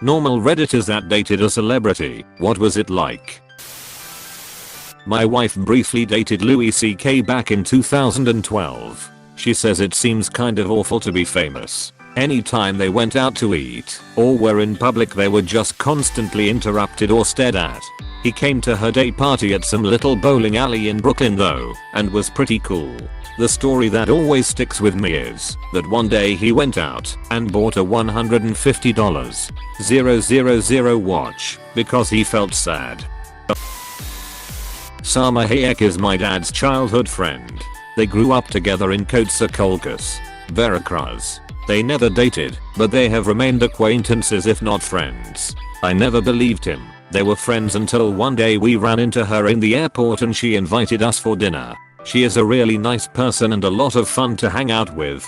Normal Redditors that dated a celebrity, what was it like? My wife briefly dated Louis CK back in 2012. She says it seems kind of awful to be famous. Anytime they went out to eat or were in public they were just constantly interrupted or stared at. He came to her day party at some little bowling alley in Brooklyn though, and was pretty cool. The story that always sticks with me is that one day he went out and bought a $150,000 watch because he felt sad. Sama Hayek is my dad's childhood friend. They grew up together in Coatzacoalcos, Veracruz. They never dated, but they have remained acquaintances if not friends. I never believed him. They were friends until one day we ran into her in the airport and she invited us for dinner. She is a really nice person and a lot of fun to hang out with.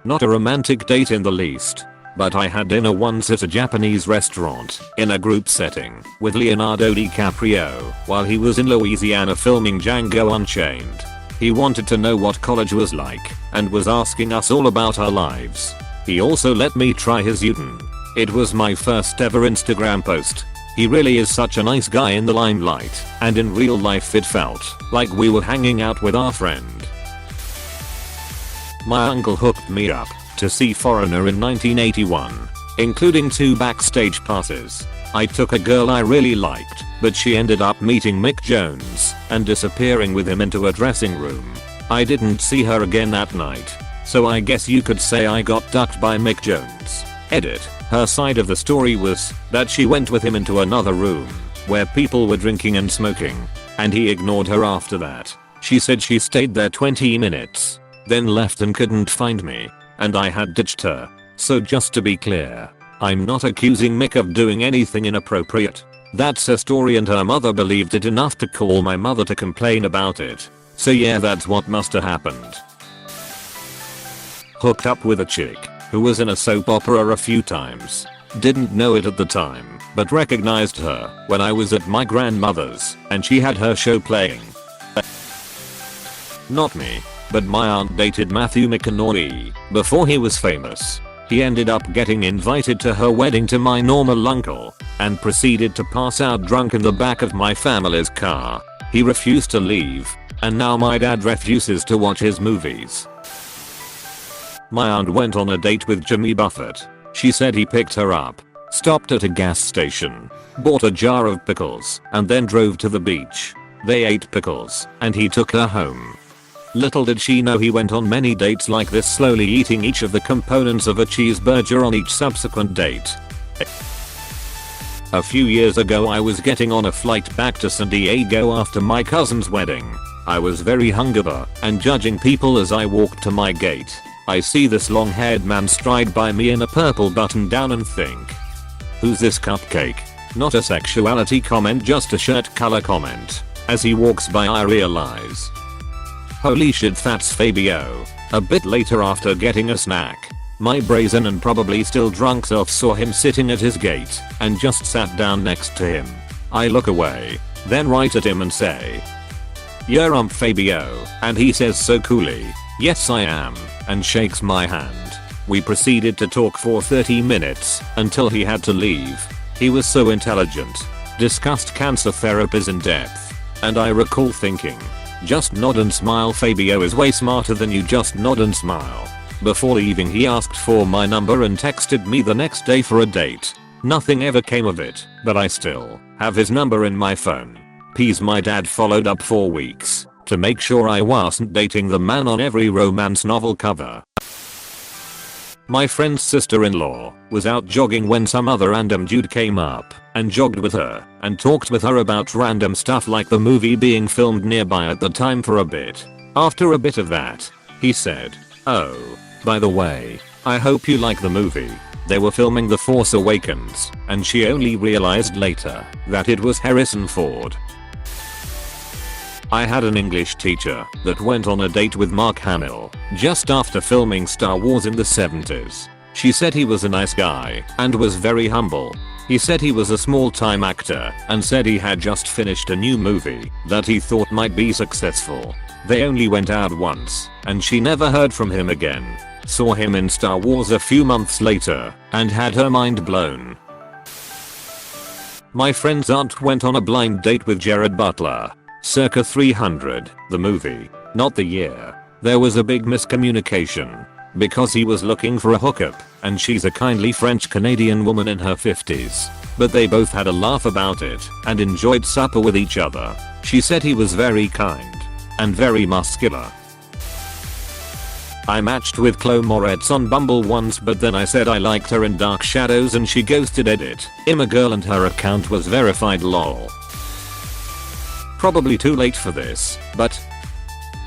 Not a romantic date in the least. But I had dinner once at a Japanese restaurant in a group setting with Leonardo DiCaprio while he was in Louisiana filming Django Unchained. He wanted to know what college was like and was asking us all about our lives. He also let me try his udon. It was my first ever Instagram post. He really is such a nice guy in the limelight, and in real life it felt like we were hanging out with our friend. My uncle hooked me up to see Foreigner in 1981, including 2 backstage passes. I took a girl I really liked, but she ended up meeting Mick Jones and disappearing with him into a dressing room. I didn't see her again that night, so I guess you could say I got ducked by Mick Jones. Edit. Her side of the story was that she went with him into another room where people were drinking and smoking, and he ignored her after that. She said she stayed there 20 minutes, then left and couldn't find me, and I had ditched her. So just to be clear, I'm not accusing Mick of doing anything inappropriate. That's her story and her mother believed it enough to call my mother to complain about it. So yeah, that's what must have happened. Hooked up with a chick who was in a soap opera a few times. Didn't know it at the time, but recognized her when I was at my grandmother's and she had her show playing. Not me, but my aunt dated Matthew McConaughey before he was famous. He ended up getting invited to her wedding to my normal uncle and proceeded to pass out drunk in the back of my family's car. He refused to leave, and now my dad refuses to watch his movies. My aunt went on a date with Jimmy Buffett. She said he picked her up, stopped at a gas station, bought a jar of pickles, and then drove to the beach. They ate pickles, and he took her home. Little did she know he went on many dates like this, slowly eating each of the components of a cheeseburger on each subsequent date. A few years ago I was getting on a flight back to San Diego after my cousin's wedding. I was very hungover and judging people as I walked to my gate. I see this long-haired man stride by me in a purple button-down and think, who's this cupcake? Not a sexuality comment, just a shirt color comment. As he walks by I realize, holy shit, that's Fabio. A bit later, after getting a snack, my brazen and probably still drunk self saw him sitting at his gate and just sat down next to him. I look away, then right at him and say, "Yeah, I'm Fabio," and he says so coolly, "Yes I am," and shakes my hand. We proceeded to talk for 30 minutes until he had to leave. He was so intelligent, discussed cancer therapies in depth, and I recall thinking, just nod and smile, Fabio is way smarter than you, just nod and smile. Before leaving he asked for my number and texted me the next day for a date. Nothing ever came of it, but I still have his number in my phone. Peas. My dad followed up for weeks to make sure I wasn't dating the man on every romance novel cover. My friend's sister-in-law was out jogging when some other random dude came up and jogged with her and talked with her about random stuff like the movie being filmed nearby at the time for a bit. After a bit of that, he said, "Oh, by the way, I hope you like the movie." They were filming The Force Awakens, and she only realized later that it was Harrison Ford. I had an English teacher that went on a date with Mark Hamill just after filming Star Wars in the 70s. She said he was a nice guy and was very humble. He said he was a small-time actor and said he had just finished a new movie that he thought might be successful. They only went out once and she never heard from him again. Saw him in Star Wars a few months later and had her mind blown. My friend's aunt went on a blind date with Jared Butler. Circa 300, the movie, not the year. There was a big miscommunication because he was looking for a hookup and she's a kindly French Canadian woman in her 50s. But they both had a laugh about it and enjoyed supper with each other. She said he was very kind and very muscular. I matched with Chloe Moretz on Bumble once, but then I said I liked her in Dark Shadows and she ghosted Edit. I'm a girl and her account was verified lol. Probably too late for this, but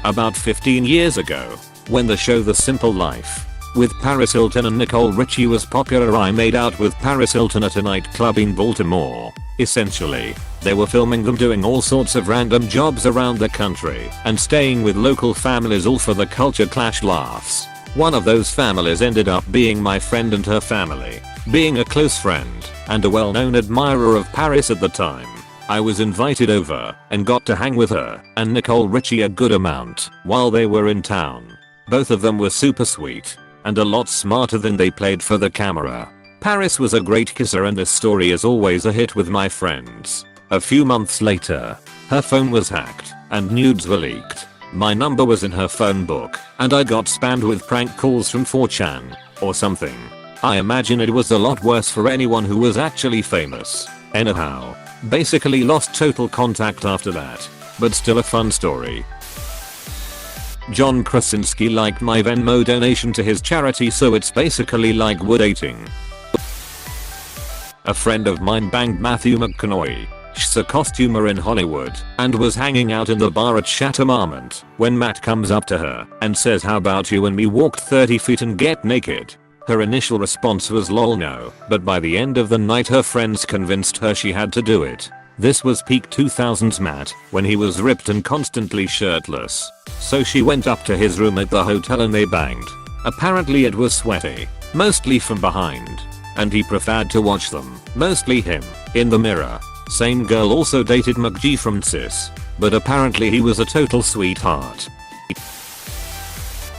about 15 years ago, when the show The Simple Life with Paris Hilton and Nicole Richie was popular, I made out with Paris Hilton at a nightclub in Baltimore. Essentially, they were filming them doing all sorts of random jobs around the country and staying with local families, all for the culture clash laughs. One of those families ended up being my friend and her family. Being a close friend and a well-known admirer of Paris at the time, I was invited over and got to hang with her and Nicole Richie a good amount while they were in town. Both of them were super sweet and a lot smarter than they played for the camera. Paris was a great kisser and this story is always a hit with my friends. A few months later, her phone was hacked and nudes were leaked. My number was in her phone book and I got spammed with prank calls from 4chan or something. I imagine it was a lot worse for anyone who was actually famous. Anyhow, basically lost total contact after that, but still a fun story. John Krasinski liked my Venmo donation to his charity, so it's basically like we're dating. A friend of mine banged Matthew McConaughey. She's a costumer in Hollywood and was hanging out in the bar at Chateau Marmont when Matt comes up to her and says, "How about you and me walk 30 feet and get naked?" Her initial response was lol no, but by the end of the night her friends convinced her she had to do it. This was peak 2000s Matt, when he was ripped and constantly shirtless. So she went up to his room at the hotel and they banged. Apparently it was sweaty, mostly from behind, and he preferred to watch them, mostly him, in the mirror. Same girl also dated McG from Cis, but apparently he was a total sweetheart.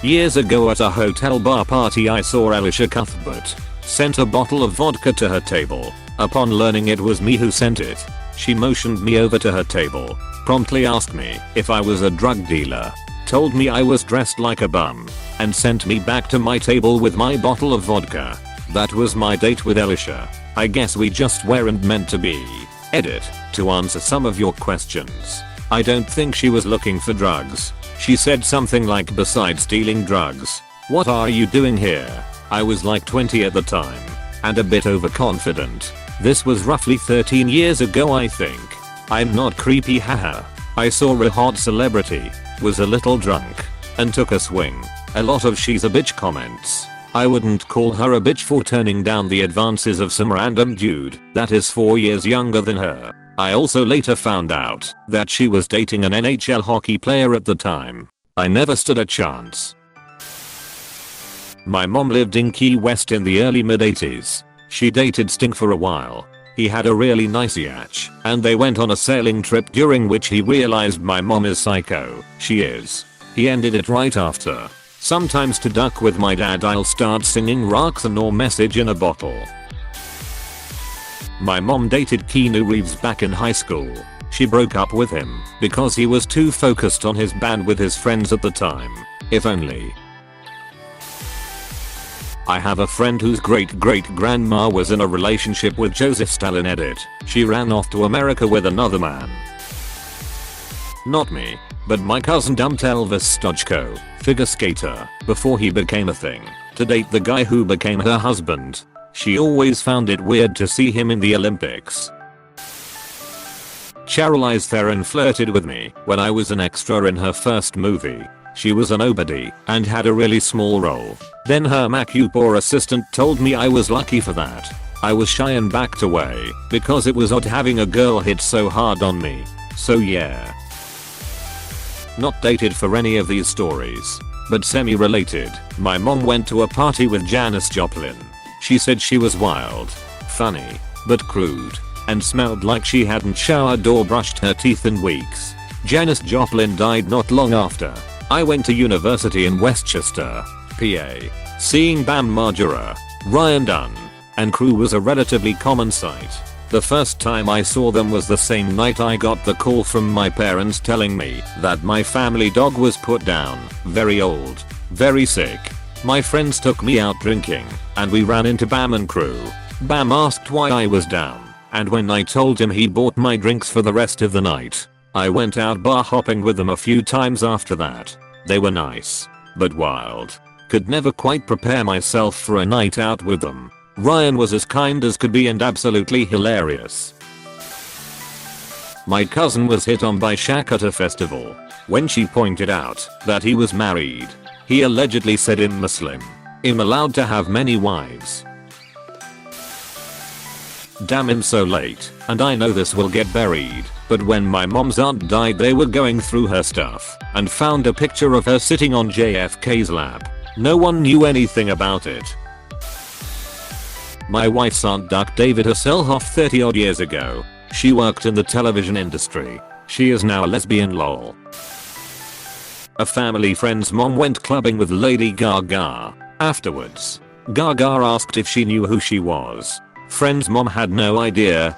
Years ago at a hotel bar party I saw Alicia Cuthbert sent a bottle of vodka to her table. Upon learning it was me who sent it, she motioned me over to her table, promptly asked me if I was a drug dealer, told me I was dressed like a bum, and sent me back to my table with my bottle of vodka. That was my date with Alicia. I guess we just weren't meant to be. Edit. To answer some of your questions, I don't think she was looking for drugs. She said something like, "Besides dealing drugs, what are you doing here?" I was like 20 at the time and a bit overconfident. This was roughly 13 years ago I think. I'm not creepy, haha. I saw a hot celebrity, was a little drunk, and took a swing. A lot of "she's a bitch" comments. I wouldn't call her a bitch for turning down the advances of some random dude that is 4 years younger than her. I also later found out that she was dating an NHL hockey player at the time. I never stood a chance. My mom lived in Key West in the early mid-80s. She dated Sting for a while. He had a really nice yacht, and they went on a sailing trip during which he realized my mom is psycho. She is. He ended it right after. Sometimes to duck with my dad I'll start singing Roxanne or Message in a Bottle. My mom dated Keanu Reeves back in high school. She broke up with him because he was too focused on his band with his friends at the time. If only. I have a friend whose great-great-grandma was in a relationship with Joseph Stalin. Edit. She ran off to America with another man. Not me, but my cousin dumped Elvis Stojko, figure skater, before he became a thing, to date the guy who became her husband. She always found it weird to see him in the Olympics. Charlize Theron flirted with me when I was an extra in her first movie. She was a nobody and had a really small role. Then her Macupor assistant told me I was lucky for that. I was shy and backed away because it was odd having a girl hit so hard on me. So yeah. Not dated for any of these stories, but semi-related. My mom went to a party with Janis Joplin. She said she was wild, funny, but crude, and smelled like she hadn't showered or brushed her teeth in weeks. Janis Joplin died not long after. I went to university in Westchester, PA. Seeing Bam Margera, Ryan Dunn, and crew was a relatively common sight. The first time I saw them was the same night I got the call from my parents telling me that my family dog was put down, very old, very sick. My friends took me out drinking, and we ran into Bam and crew. Bam asked why I was down, and when I told him, he bought my drinks for the rest of the night. I went out bar hopping with them a few times after that. They were nice, but wild. Could never quite prepare myself for a night out with them. Ryan was as kind as could be and absolutely hilarious. My cousin was hit on by Shaq at a festival. When she pointed out that he was married, he allegedly said, "I'm Muslim. I'm allowed to have many wives." Damn, I'm so late, and I know this will get buried, but when my mom's aunt died, they were going through her stuff and found a picture of her sitting on JFK's lap. No one knew anything about it. My wife's aunt ducked David Hasselhoff 30 odd years ago. She worked in the television industry. She is now a lesbian, lol. A family friend's mom went clubbing with Lady Gaga. Afterwards, Gaga asked if she knew who she was. Friend's mom had no idea.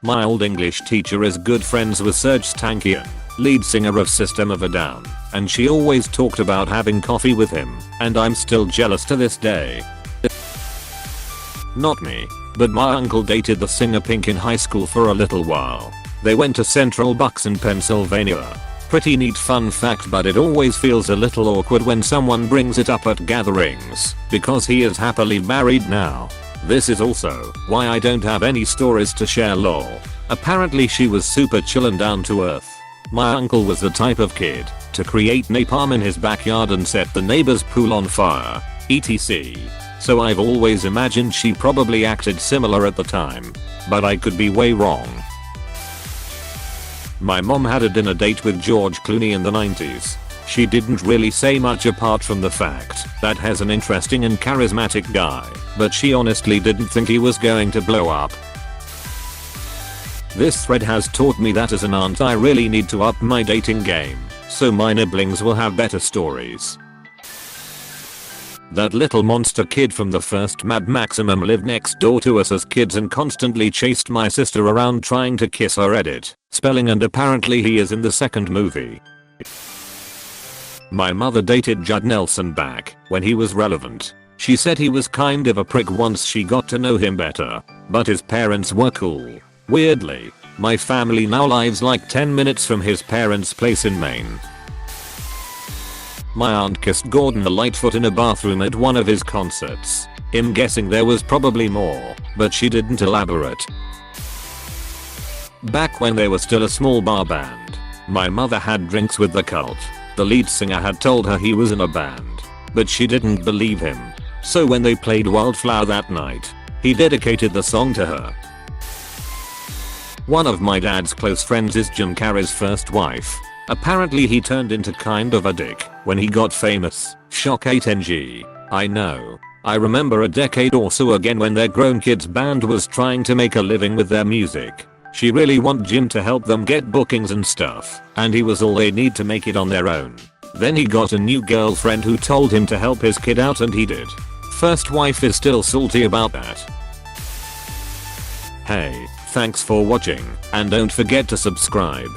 My old English teacher is good friends with Serj Tankian, lead singer of System of a Down, and she always talked about having coffee with him, and I'm still jealous to this day. Not me, but my uncle dated the singer Pink in high school for a little while. They went to Central Bucks in Pennsylvania. Pretty neat fun fact, but it always feels a little awkward when someone brings it up at gatherings, because he is happily married now. This is also why I don't have any stories to share, lol. Apparently she was super chill and down to earth. My uncle was the type of kid to create napalm in his backyard and set the neighbor's pool on fire, etc. So I've always imagined she probably acted similar at the time, but I could be way wrong. My mom had a dinner date with George Clooney in the 90s. She didn't really say much apart from the fact that he's an interesting and charismatic guy, but she honestly didn't think he was going to blow up. This thread has taught me that as an aunt I really need to up my dating game, so my nibblings will have better stories. That little monster kid from the first Mad Maximum lived next door to us as kids and constantly chased my sister around trying to kiss her edit spelling, and apparently he is in the second movie. My mother dated Judd Nelson back when he was relevant. She said he was kind of a prick once she got to know him better, but his parents were cool. Weirdly, my family now lives like 10 minutes from his parents' place in Maine. My aunt kissed Gordon Lightfoot in a bathroom at one of his concerts. I'm guessing there was probably more, but she didn't elaborate. Back when they were still a small bar band, my mother had drinks with the Cult. The lead singer had told her he was in a band, but she didn't believe him. So when they played Wildflower that night, he dedicated the song to her. One of my dad's close friends is Jim Carrey's first wife. Apparently he turned into kind of a dick when he got famous. Shock 8ng. I know. I remember a decade or so again when their grown kids band was trying to make a living with their music. She really wanted Jim to help them get bookings and stuff, and he was all they need to make it on their own. Then he got a new girlfriend who told him to help his kid out, and he did. First wife is still salty about that. Hey, thanks for watching, and don't forget to subscribe.